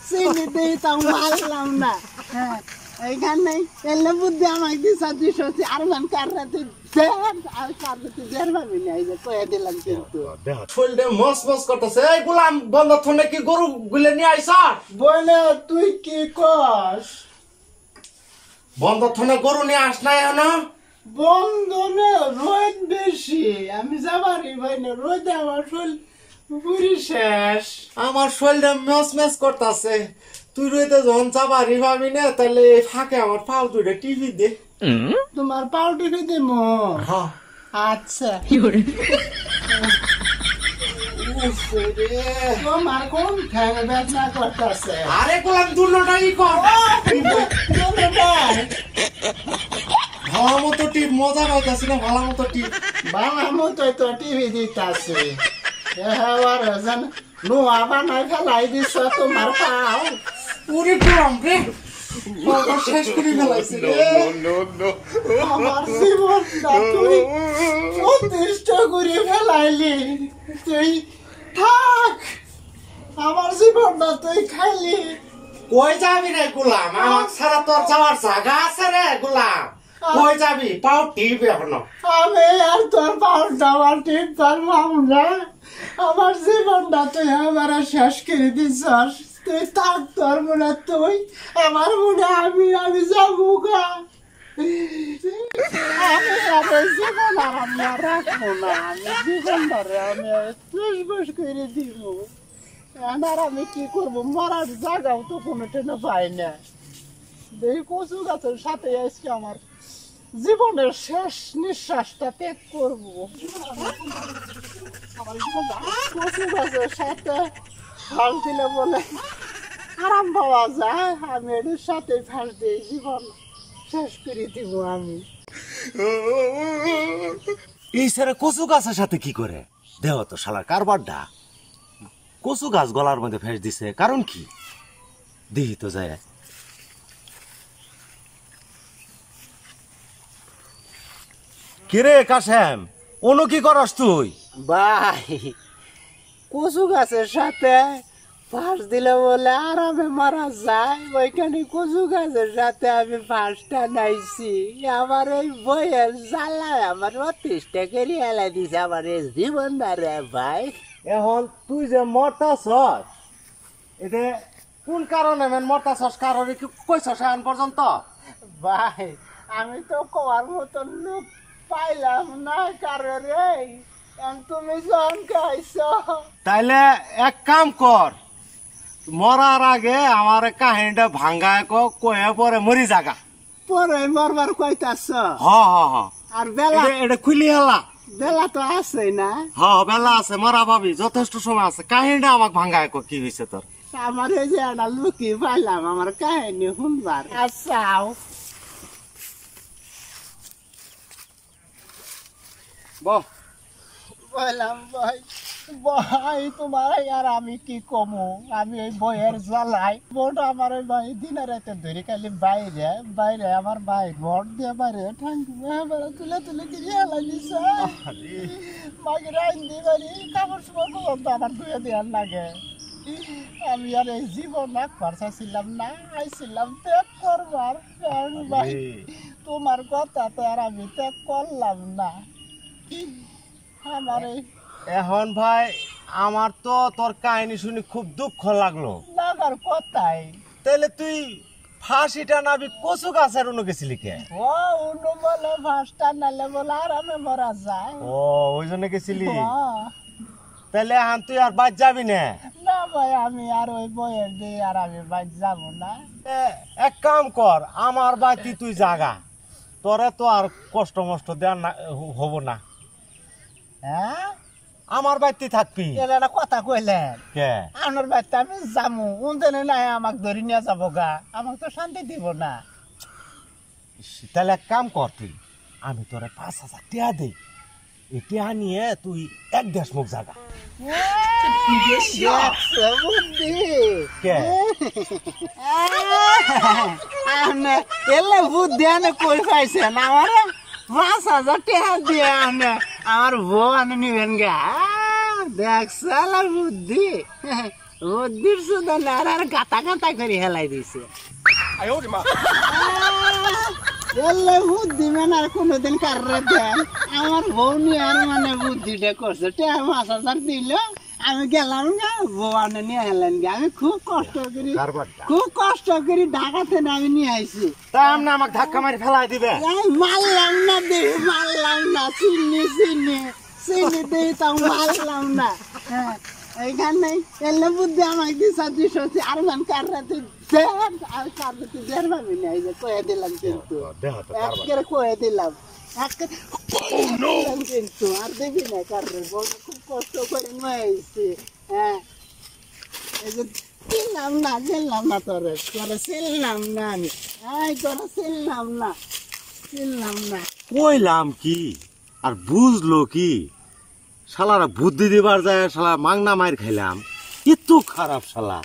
চিনি দিই তাও মারলাম না এইখানে এলে বুদ্ধি আমাকে দিছা 200 আর মান কাররাতে আর কাররাতে দেড় ভাবি নাই যে কয়ে দিলাম কিন্তু শরীরে মস মস করতেছে। এই গোলাম বন্ধ থনে কি গরু গুলে নিয়ে আইছা? বলে তুই কি কস? বন্ধ থনে গরু নিয়ে আস নাই না? বন্ধ না, রোদ বেশি, আমি যাবারই ভাই না, রোদ আমার শরীর পুরি শেষ। আমার শরীরে মস মস করতেছে। তুই রইতে যখন চাবারি ভাবি না, তাহলে ফাঁকে আমার পাও দুইটা টিভি দে। তোমার পাও টিভি দেবো? হ্যাঁ আচ্ছা। তোমার কোন ঠ্যাং বেদনা করতেছে? আরে গোলাম দুটোটাই কর। ভালো মতো টিপ, মজা পাইতাছি না, ভালো মতো টিপ। বাংলা মতোই তো টিভি দিতাছে। এবার যেন নোয়া বানাই ফেলাই দিছ তোমার পাও। পুরি গোলাম রে, শেষ করে ফেলাইছি রে। আমার জীবনটা তুই অতিষ্ঠ করে ফেলাইলি। তুই থাক, আমার জীবনটা তুই খাইলি। কই যাবি রে গোলাম? আমার ছাড়া তোর যাওয়ার জায়গা আছে রে গোলাম? কই যাবি? পাও টিপ এখনো। আমি আর তোর পাউডা টিপ পারলাম না। আমার জীবনটা তুই আমার শেষ করে দিছস। তুই থাক, তোর মনে তুই, আমার মনে আমি যাবো গা। আমি আর জীবন আর আমি আর রাখবো না। আমি জীবনটারে আমি শেষ বস করে দিব। আর আমি কি করবো? মরার জায়গাও তো কোনো টেনে পাই না। এই কচু গাছের সাথে আজকে আমার জীবনের শেষ নিঃশ্বাসটা ত্যাগ করবো। আমার জীবনটা কচু গাছের সাথে ফাঁস দিলে বলে আরাম পাওয়া যায়। আমি এর সাথে ফাঁস দিয়ে জীবন শেষ করে দিব আমি। এই সারা কচু গাছের সাথে কি করে? দেহ তো শালার কারবারটা। কচু গাছ গলার মধ্যে ফেস দিছে, কারণ কি দেখি তো যায়। কিরে কাশেম, অনু কি করস তুই? ভাই, কচু গাছের সাথে ফাঁস দিলে বলে আরামে মারা যায়। ওইখানে কচু গাছের সাথে আমি ফাঁসটা নাইছি। আমার এই বইয়ের জ্বালায় আমার অতিষ্ঠ করে এলাই দিছে আমার এই জীবনটা রে ভাই। এখন তুই যে মরতাছস, এতে কোন কারণে মরতাছস? কারণে কি কইছস এখন পর্যন্ত? ভাই, আমি তো কোয়ার মতন লোক পাইলাম না কারো রে। তুমি জন খাইছ, তাইলে এক কাম কর, মরার আগে আমার কাহিনীটা ভাঙ্গায় কয়ে পরে মরি জাগা। পরে মরবার কইতাছ? হ হ হ। আর বেলা এটা খুলি হেলা। বেলা তো আছে না? হ বেলা আছে, মরা ভাবি যথেষ্ট সময় আছে। কাহিনীটা আমাকে ভাঙ্গায় কি হয়েছে তোর? আমার এই যে একটা লুকি পাইলাম আমার কাহিনী শুনবার। আচ্ছা বললাম ভাই, ভাই তোমার আর আমি কি কমু? আমি এই বইয়ের জ্বালাই বোট আমার ভাই দিনে রাতে ধরে খালি বাইরে বাইরে আমার ভাই ভোট দিয়ে বাইরে ঠান্ডি তুলে তুলে গিয়ে হেলা দিছে। মাকে রাইন দিয়ে বাড়ি কাপড় চোপড় পর্যন্ত আমার ধুয়ে দেওয়ার লাগে। আমি আর এই জীবন একবার চাইছিলাম না, আইছিলাম ত্যাগ করবার। কারণ ভাই তোমার কথা তো আর আমি ত্যাগ করলাম না। আমার এই এখন ভাই আমার তো তোর কাহিনী শুনে খুব দুঃখ লাগলো। লাগার কথাই তাহলে তুই ফাঁসিটা নাবি কচু গাছের অন্য গেছিলি কে? ও অন্য বলে ফাঁসটা নালে বলে আরামে মরা যায়। ও ওই জন্য গেছিলি? হ্যাঁ। তাহলে এখন তুই আর বাদ যাবি না? না ভাই, আমি আর ওই বইয়ের দিয়ে আর আমি বাইর যাবো না। এক কাম কর, আমার বাড়িতে তুই জাগা, তোরে তো আর কষ্ট মষ্ট দেওয়ার না হবো না। হ্যাঁ, আমার বাড়িতে থাকবি। এটা একটা কথা কইলেন। কে? আমার বাড়িতে আমি যাবো, উনদিনে নাই আমাকে ধরে নিয়ে যাবো গা, আমাকে তো শান্তি দিব না। তাহলে এক কাম কর, তুই আমি তোরে 5,000 টাকা দেই, এই টাকা নিয়ে তুই 1 দেশ মুখ জাগা। কে? এলে বুদ্ধি আনে কই পাইছেন? আমার 5,000 টাকা দিয়ে আনে আমার বউ আনে নিবেন গা। দেখছ বুদ্ধি। বুদ্ধির সুদা না আর গাতা গাতা করে হেলাই দিছে এলে বুদ্ধি মানে আর কোনোদিন কাররে দেন আমার বউ নিয়ে আর মানে বুদ্ধিটা করছে 5,000 দিল আমি গেলাম না বউ আনে নিয়ে হেলেন গে আমি খুব কষ্ট করি ঢাকাতে না আমি নিয়ে আইছি তা আপনি আমাকে ধাক্কা মারি ফেলাই দিবে মারলাম না চিনি দিই তাও মারলাম না হ্যাঁ এইখানে এলে বুদ্ধি আমাকে দিশা দিশি আর মান কাররাতে আর কাররাতে দেড় ভাবি নাই যে কয়ে দিলাম কিন্তু একের কয়ে দিলাম কিন্তু আর দেখবি না কাররে খুব কষ্ট করে নিয়েছি হ্যাঁ এই যে দিলাম না তোরে চিনলাম না আমি তোরা চিনলাম না কইলাম কি আর বুঝলো কি শালারা বুদ্ধি দিবার যায় শালা মাংনা মার খাইলাম এত খারাপ শালা